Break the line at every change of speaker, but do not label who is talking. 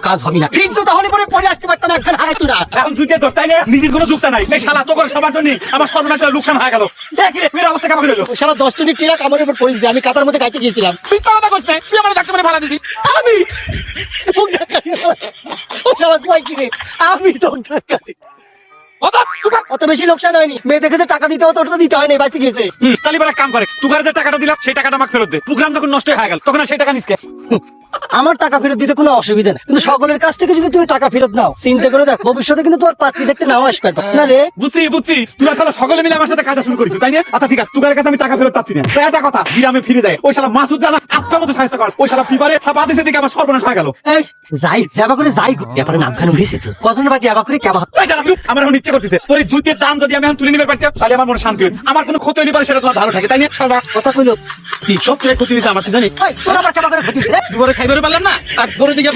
কাজ হবে না কিন্তু তাহলে পরে পরে আসতে পারতাম একখান হারাইতো না
এখন তুই তো তাই না নিজের কোনো যুক্ত নাই এই শালা তো করে সবার জন্য আমার সর্বনাশ লোকসান হয়ে গেল মেয়ের অবস্থা কেমন হলো
সারা 10 টনের ট্রাক আমার উপর পড়েছে আমি কাতার মধ্যে গাইতে গিয়েছিলাম
তুই তো কথা কইছ না তুই আমার ডাক্তার ভাড়া দিছিস
আমি আমি তো অত বেশি লোকসান হয়নি মেয়ে দেখে যে টাকা দিতে হতো ওটা তো দিতে হয়নি বাঁচি গেছে
তাহলে এবার এক কাম করে তুগারে যে টাকাটা দিলাম সেই টাকাটা আমাকে ফেরত দে প্রোগ্রাম যখন নষ্ট হয়ে গেল তখন আর সেই টাকা নিস কে
আমার টাকা ফেরত দিতে কোনো অসুবিধা নেই কিন্তু সকলের কাছ থেকে যদি তুমি টাকা ফেরত নাও চিন্তা করে দেখ ভবিষ্যতে কিন্তু তোমার পাত্রী দেখতে নাও আসবে না রে
বুঝছি তুই আসলে সকলে মিলে আমার সাথে কাজ শুরু করিস তাই না আচ্ছা ঠিক আছে তুগারের কাছে আমি টাকা ফেরত চাচ্ছি না তো একটা কথা বিরামে ফিরে যায় ওই শালা মাসুদ জানা আচ্ছা মতো সাহায্য কর ওই শালা পিপারে ছাপা দিছে দিকে আমার সর্বনাশ হয়ে গেল
যাই যাবা করে যাই ব্যাপারে নামখান উঠেছে তো পছন্দ বাকি আবার করে কেমন
ওই শালা চুপ আমার এখন ইচ্ছে করতেছে তোর এই জুতের দাম যদি আমি এখন তুলে নিতে পারতাম তাহলে আমার মনে শান্তি হতো আমার কোনো ক্ষতি হইনি পারে সেটা তোমার ভালো থাকে তাই না শালা
কথা কইলো
কি সব থেকে ক্ষতি হয়েছে আমার কি জানি
তোর আবার কেমন করে ক্ষতি হচ্ছে
দুবারে খাইবারে পারলাম না আর ধরে দিকে